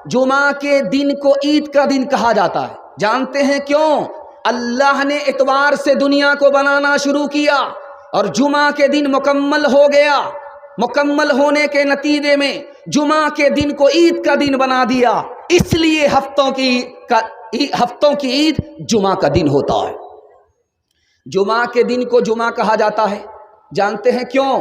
جمعہ کے دن کو عید کا دن کہا جاتا ہے. جانتے ہیں کیوں؟ اللہ نے اتوار سے دنیا کو بنانا شروع کیا اور جمعہ کے دن مکمل ہو گیا. مکمل ہونے کے نتیجے میں جمعہ کے دن کو عید کا دن بنا دیا. اس لیے ہفتوں کی عید جمعہ کا دن ہوتا ہے. جمعہ کے دن کو جمعہ کہا جاتا ہے. جانتے ہیں کیوں؟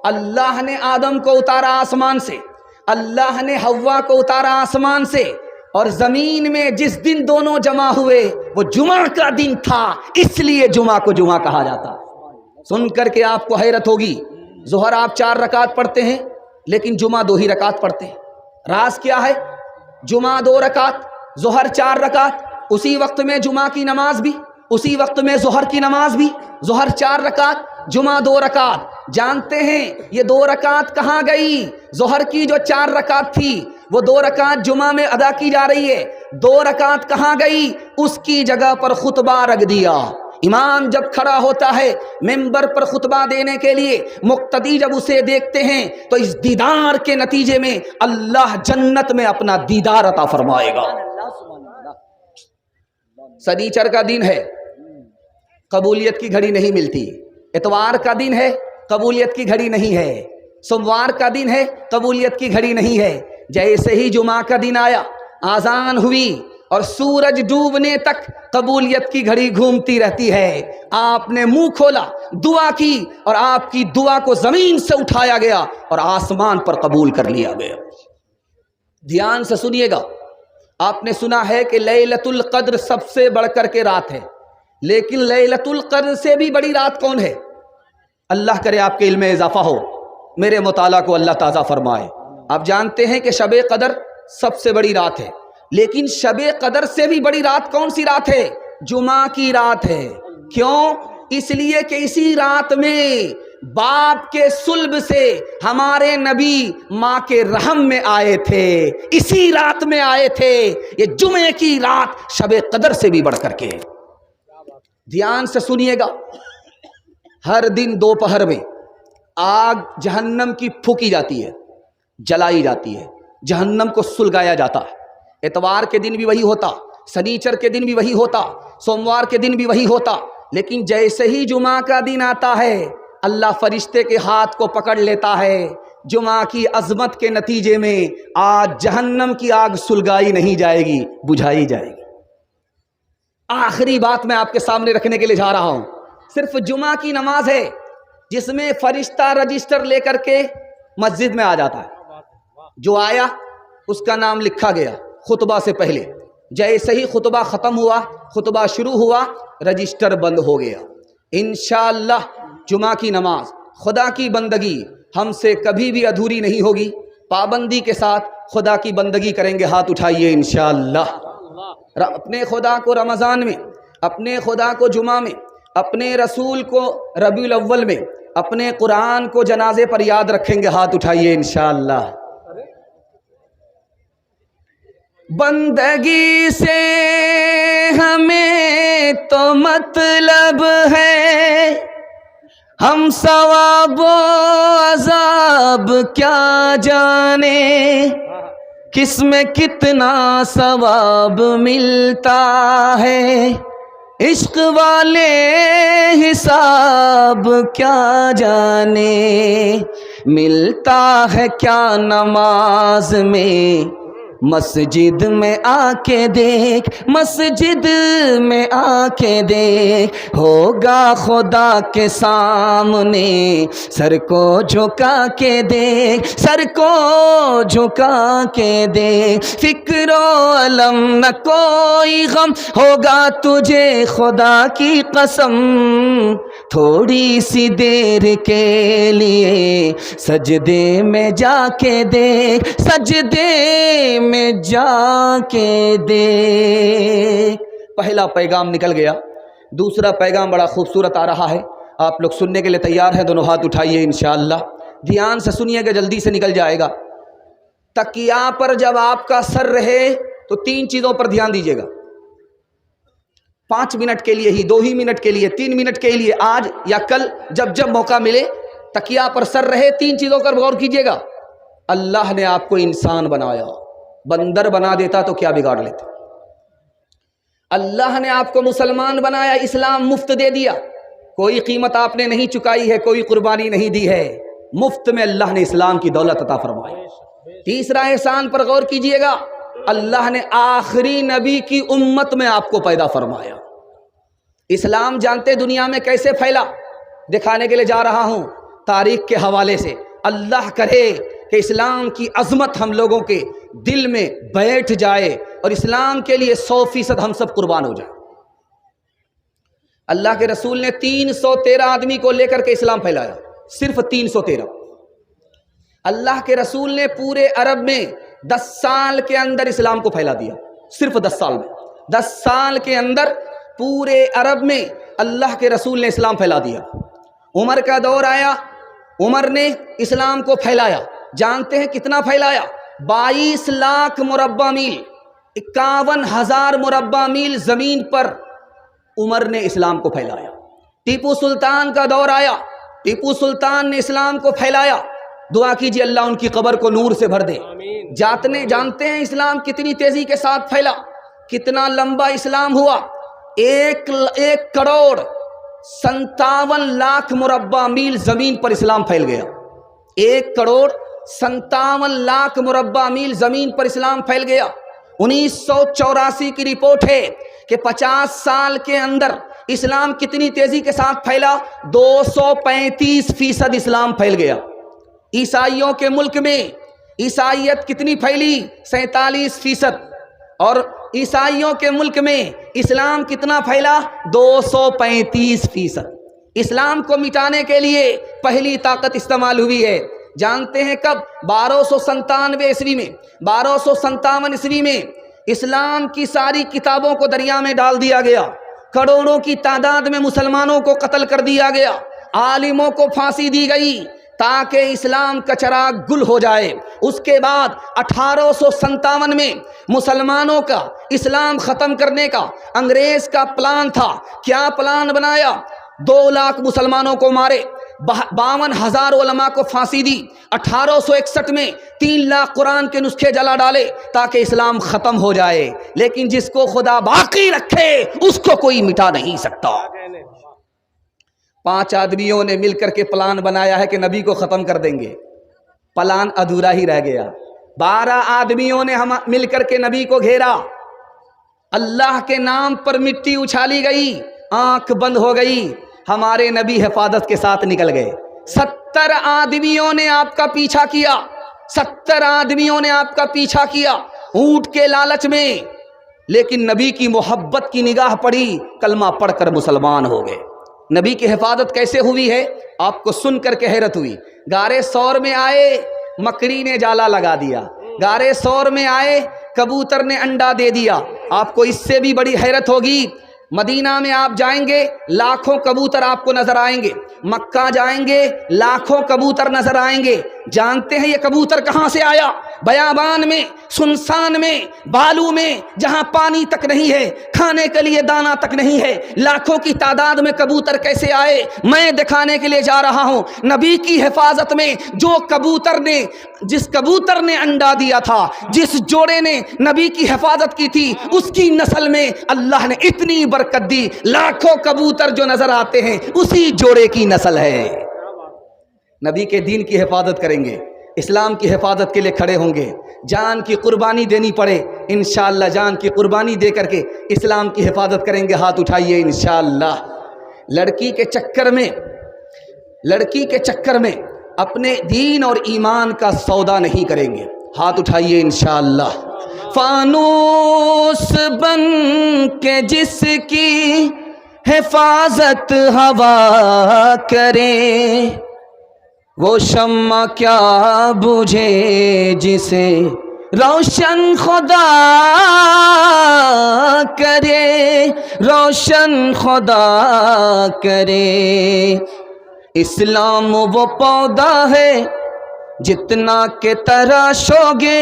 اللہ نے آدم کو اتارا آسمان سے, اللہ نے حوا کو اتارا آسمان سے, اور زمین میں جس دن دونوں جمع ہوئے وہ جمعہ کا دن تھا, اس لیے جمعہ کو جمعہ کہا جاتا ہے. سن کر کے آپ کو حیرت ہوگی, ظہر آپ 4 رکعت پڑھتے ہیں لیکن جمعہ 2 ہی رکعت پڑھتے ہیں. راز کیا ہے؟ جمعہ 2 رکعت, ظہر 4 رکعت, اسی وقت میں جمعہ کی نماز بھی, اسی وقت میں ظہر کی نماز بھی. ظہر 4 رکعت, جمعہ 2 رکعت. جانتے ہیں یہ 2 رکعت کہاں گئی؟ ظہر کی جو 4 رکعت تھی وہ 2 رکعت جمعہ میں ادا کی جا رہی ہے. 2 رکعت کہاں گئی؟ اس کی جگہ پر خطبہ رکھ دیا. امام جب کھڑا ہوتا ہے ممبر پر خطبہ دینے کے لیے, مقتدی جب اسے دیکھتے ہیں تو اس دیدار کے نتیجے میں اللہ جنت میں اپنا دیدار عطا فرمائے گا. سنیچر کا دن ہے, قبولیت کی گھڑی نہیں ملتی. اتوار کا دن ہے, قبولیت کی گھڑی نہیں ہے. سوموار کا دن ہے, قبولیت کی گھڑی نہیں ہے. جیسے ہی جمعہ کا دن آیا, آذان ہوئی اور سورج ڈوبنے تک قبولیت کی گھڑی گھومتی رہتی ہے. آپ نے منہ کھولا, دعا کی, اور آپ کی دعا کو زمین سے اٹھایا گیا اور آسمان پر قبول کر لیا گیا. دھیان سے سنیے گا. آپ نے سنا ہے کہ لیلۃ القدر سب سے بڑھ کر کے رات ہے, لیکن لیلۃ القدر سے بھی بڑی رات کون ہے؟ اللہ کرے آپ کے علم میں اضافہ ہو, میرے مطالعہ کو اللہ تازہ فرمائے. آپ جانتے ہیں کہ شب قدر سب سے بڑی رات ہے, لیکن شب قدر سے بھی بڑی رات کون سی رات ہے؟ جمعہ کی رات ہے. کیوں؟ اس لیے کہ اسی رات میں باپ کے صلب سے ہمارے نبی ماں کے رحم میں آئے تھے, اسی رات میں آئے تھے. یہ جمعے کی رات شب قدر سے بھی بڑھ کر کے. دھیان سے سنیے گا. ہر دن دوپہر میں آگ جہنم کی پھونکی جاتی ہے, جلائی جاتی ہے, جہنم کو سلگایا جاتا ہے. اتوار کے دن بھی وہی ہوتا, سنیچر کے دن بھی وہی ہوتا, سوموار کے دن بھی وہی ہوتا. لیکن جیسے ہی جمعہ کا دن آتا ہے اللہ فرشتے کے ہاتھ کو پکڑ لیتا ہے. جمعہ کی عظمت کے نتیجے میں آج جہنم کی آگ سلگائی نہیں جائے گی, بجھائی جائے گی. آخری بات میں آپ کے سامنے رکھنے کے لیے جا رہا ہوں. صرف جمعہ کی نماز ہے جس میں فرشتہ رجسٹر لے کر کے مسجد میں آ جاتا ہے. جو آیا اس کا نام لکھا گیا خطبہ سے پہلے. جیسے ہی خطبہ ختم ہوا, خطبہ شروع ہوا, رجسٹر بند ہو گیا. انشاءاللہ جمعہ کی نماز, خدا کی بندگی ہم سے کبھی بھی ادھوری نہیں ہوگی. پابندی کے ساتھ خدا کی بندگی کریں گے. ہاتھ اٹھائیے انشاءاللہ. اپنے خدا کو رمضان میں, اپنے خدا کو جمعہ میں, اپنے رسول کو ربیع الاول میں, اپنے قرآن کو جنازے پر یاد رکھیں گے. ہاتھ اٹھائیے انشاءاللہ. بندگی سے ہمیں تو مطلب ہے, ہم ثواب و عذاب کیا جانے, کس میں کتنا ثواب ملتا ہے, عشق والے حساب کیا جانے, ملتا ہے کیا نماز میں, مسجد میں آ کے دیکھ, مسجد میں آ کے دیکھ, ہوگا خدا کے سامنے, سر کو جھکا کے دیکھ, سر کو جھکا کے دیکھ, فکر و علم نہ کوئی غم ہوگا تجھے خدا کی قسم, تھوڑی سی دیر کے لیے سجدے میں جا کے دیکھ, سجدے میں جا کے دیکھ. پہلا پیغام نکل گیا. دوسرا پیغام بڑا خوبصورت آ رہا ہے, آپ لوگ سننے کے لیے تیار ہیں؟ دونوں ہاتھ اٹھائیے انشاءاللہ. دھیان سے سنیے گا, جلدی سے نکل جائے گا. تکیہ پر جب آپ کا سر رہے تو 3 چیزوں پر دھیان دیجیے گا. 5 منٹ کے لیے ہی, 2 ہی منٹ کے لیے, 3 منٹ کے لیے, آج یا کل جب موقع ملے, تکیہ پر سر رہے 3 چیزوں پر غور کیجیے گا. اللہ نے آپ کو انسان بنایا, بندر بنا دیتا تو کیا بگاڑ لیتے؟ اللہ نے آپ کو مسلمان بنایا، اسلام مفت دے دیا، کوئی قیمت آپ نے نہیں چکائی ہے، کوئی قربانی نہیں دی ہے، مفت میں اللہ نے اسلام کی دولت عطا فرمائی۔ تیسرا احسان پر غور کیجئے گا، اللہ نے آخری نبی کی امت میں آپ کو پیدا فرمایا۔ اسلام جانتے دنیا میں کیسے پھیلا؟ دکھانے کے لیے جا رہا ہوں تاریخ کے حوالے سے۔ اللہ کرے کہ اسلام کی عظمت ہم لوگوں کے دل میں بیٹھ جائے اور اسلام کے لیے 100% ہم سب قربان ہو جائیں۔ اللہ کے رسول نے 313 آدمی کو لے کر کے اسلام پھیلایا، صرف 313۔ اللہ کے رسول نے پورے عرب میں 10 سال کے اندر اسلام کو پھیلا دیا، صرف 10 سال میں۔ 10 سال کے اندر پورے عرب میں اللہ کے رسول نے اسلام پھیلا دیا۔ عمر کا دور آیا، عمر نے اسلام کو پھیلایا۔ جانتے ہیں کتنا پھیلایا؟ 22 لاکھ مربع میل، 51,000 مربع میل زمین پر عمر نے اسلام کو پھیلایا۔ ٹیپو سلطان کا دور آیا، ٹیپو سلطان نے اسلام کو پھیلایا۔ دعا کیجیے اللہ ان کی قبر کو نور سے بھر دے۔ جانتے ہیں اسلام کتنی تیزی کے ساتھ پھیلا، کتنا لمبا اسلام ہوا؟ 1 کروڑ 57 لاکھ مربع میل زمین پر اسلام پھیل گیا۔ 1 کروڑ 57 لاکھ مربع میل زمین پر اسلام پھیل گیا۔ 1984 کی رپورٹ ہے کہ 50 سال کے اندر اسلام کتنی تیزی کے ساتھ پھیلا؟ 235% اسلام پھیل گیا۔ عیسائیوں کے ملک میں عیسائیت کتنی پھیلی؟ 47%۔ اور عیسائیوں کے ملک میں اسلام کتنا پھیلا؟ 235%۔ اسلام کو مٹانے کے لیے پہلی طاقت استعمال ہوئی ہے، جانتے ہیں کب؟ 1297 عیسوی میں۔ 1257 عیسوی میں اسلام کی ساری کتابوں کو دریا میں ڈال دیا گیا، کروڑوں کی تعداد میں مسلمانوں کو قتل کر دیا گیا، عالموں کو پھانسی دی گئی تاکہ اسلام کا چراغ گل ہو جائے۔ اس کے بعد 1857 میں مسلمانوں کا اسلام ختم کرنے کا انگریز کا پلان تھا۔ کیا پلان بنایا؟ 2 لاکھ مسلمانوں کو مارے، 52,000 علماء کو پھانسی دی۔ 1861 میں 3 لاکھ قرآن کے نسخے جلا ڈالے تاکہ اسلام ختم ہو جائے۔ لیکن جس کو خدا باقی رکھے اس کو کوئی مٹا نہیں سکتا۔ 5 آدمیوں نے مل کر کے پلان بنایا ہے کہ نبی کو ختم کر دیں گے، پلان ادھورا ہی رہ گیا۔ 12 آدمیوں نے مل کر کے نبی کو گھیرا، اللہ کے نام پر مٹی اچھالی گئی، آنکھ بند ہو گئی، ہمارے نبی حفاظت کے ساتھ نکل گئے۔ 70 آدمیوں نے آپ کا پیچھا کیا، 70 آدمیوں نے آپ کا پیچھا کیا اونٹ کے لالچ میں، لیکن نبی کی محبت کی نگاہ پڑی، کلمہ پڑھ کر مسلمان ہو گئے۔ نبی کی حفاظت کیسے ہوئی ہے آپ کو سن کر کے حیرت ہوئی۔ غار ثور میں آئے، مکڑی نے جالا لگا دیا۔ غار ثور میں آئے، کبوتر نے انڈا دے دیا۔ آپ کو اس سے بھی بڑی حیرت ہوگی، مدینہ میں آپ جائیں گے لاکھوں کبوتر آپ کو نظر آئیں گے، مکہ جائیں گے لاکھوں کبوتر نظر آئیں گے۔ جانتے ہیں یہ کبوتر کہاں سے آیا؟ بیابان میں، سنسان میں، بالو میں، جہاں پانی تک نہیں ہے، کھانے کے لیے دانہ تک نہیں ہے، لاکھوں کی تعداد میں کبوتر کیسے آئے؟ میں دکھانے کے لیے جا رہا ہوں نبی کی حفاظت میں جس کبوتر نے انڈا دیا تھا، جس جوڑے نے نبی کی حفاظت کی تھی، اس کی نسل میں اللہ نے اتنی برکت دی، لاکھوں کبوتر جو نظر آتے ہیں اسی جوڑے کی نسل ہے۔ نبی کے دین کی حفاظت کریں گے، اسلام کی حفاظت کے لیے کھڑے ہوں گے، جان کی قربانی دینی پڑے انشاءاللہ جان کی قربانی دے کر کے اسلام کی حفاظت کریں گے۔ ہاتھ اٹھائیے انشاءاللہ۔ لڑکی کے چکر میں اپنے دین اور ایمان کا سودا نہیں کریں گے۔ ہاتھ اٹھائیے انشاءاللہ۔ فانوس بن کے جس کی حفاظت ہوا کرے، وہ شمع کیا بجھے جسے روشن خدا کرے، روشن خدا کرے۔ اسلام وہ پودا ہے جتنا کہ تراشو گے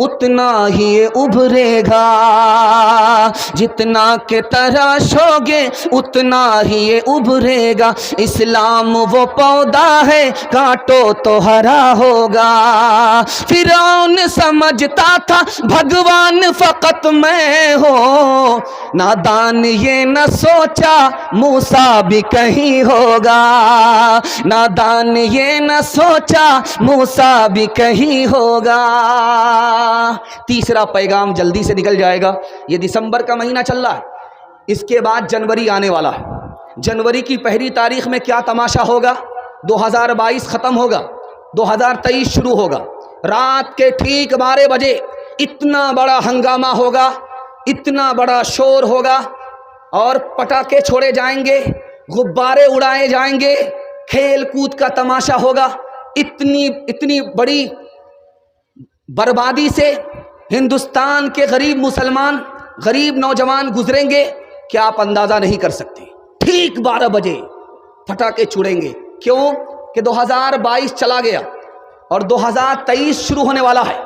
اتنا ہی ابھرے گا، جتنا کہ تراشو گے اتنا ہی ابھرے گا، اسلام وہ پودا ہے کاٹو تو ہرا ہوگا۔ فرعون سمجھتا تھا بھگوان فقط میں ہوں، نادان یہ نہ سوچا موسیٰ بھی کہیں ہوگا، نادان یہ نہ سوچا موسیٰ بھی کہیں ہوگا۔ تیسرا پیغام جلدی سے نکل جائے گا، یہ دسمبر کا مہینہ چل رہا ہے، اس کے بعد جنوری آنے والا ہے۔ جنوری کی پہلی تاریخ میں کیا تماشا ہوگا؟ 2022 ختم ہوگا، 2023 شروع ہوگا۔ رات کے ٹھیک 12 بجے اتنا بڑا ہنگامہ ہوگا، اتنا بڑا شور ہوگا، اور پٹاخے چھوڑے جائیں گے، غبارے اڑائے جائیں گے، کھیل کود کا تماشا ہوگا۔ اتنی بڑی بربادی سے ہندوستان کے غریب مسلمان، غریب نوجوان گزریں گے کہ آپ اندازہ نہیں کر سکتے۔ ٹھیک 12 بجے پٹاخے چھوڑیں گے، کیوں کہ 2022 چلا گیا اور 2023 شروع ہونے والا ہے،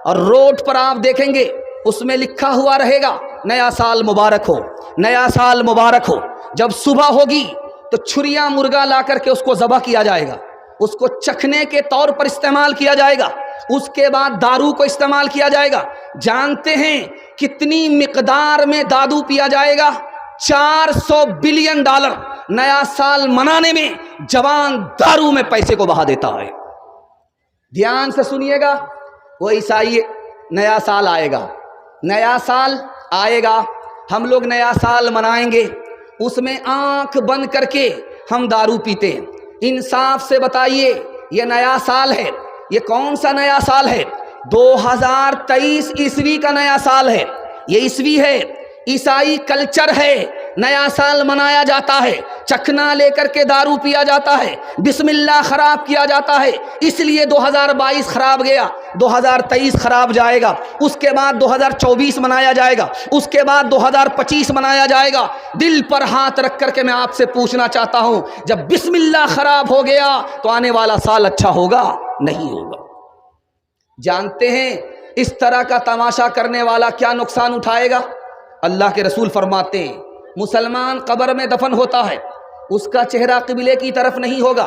اور روڈ پر آپ دیکھیں گے اس میں لکھا ہوا رہے گا نیا سال مبارک ہو، نیا سال مبارک ہو۔ جب صبح ہوگی تو چھریاں مرغا لا کر کے اس کو ذبح کیا جائے گا، اس کو چکھنے کے طور پر استعمال کیا جائے گا، اس کے بعد دارو کو استعمال کیا جائے گا۔ جانتے ہیں کتنی مقدار میں دارو پیا جائے گا؟ $400 بلین نیا سال منانے میں جوان دارو میں پیسے کو بہا دیتا ہے۔ دھیان سے سنیے گا، وہ عیسائی نیا سال آئے گا، نیا سال آئے گا، ہم لوگ نیا سال منائیں گے، اس میں آنکھ بند کر کے ہم دارو پیتے ہیں۔ انصاف سے بتائیے، یہ نیا سال ہے، یہ کون سا نیا سال ہے؟ 2023 عیسوی کا نیا سال ہے، یہ عیسوی ہے، عیسائی کلچر ہے، نیا سال منایا جاتا ہے، چکھنا لے کر کے دارو پیا جاتا ہے، بسم اللہ خراب کیا جاتا ہے، اس لیے 2022 خراب گیا، 2023 خراب جائے گا، اس کے بعد 2024 منایا جائے گا، اس کے بعد 2025 منایا جائے گا۔ دل پر ہاتھ رکھ کر کے میں آپ سے پوچھنا چاہتا ہوں، جب بسم اللہ خراب ہو گیا تو آنے والا سال اچھا ہوگا؟ نہیں ہوگا۔ جانتے ہیں اس طرح کا تماشا کرنے والا کیا نقصان اٹھائے گا؟ اللہ کے رسول فرماتے ہیں مسلمان قبر میں دفن ہوتا ہے، اس کا چہرہ قبلے کی طرف نہیں ہوگا۔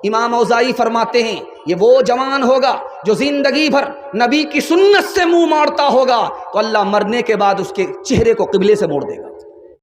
امام اوزاعی فرماتے ہیں یہ وہ جوان ہوگا جو زندگی بھر نبی کی سنت سے منہ موڑتا ہوگا، تو اللہ مرنے کے بعد اس کے چہرے کو قبلے سے موڑ دے گا۔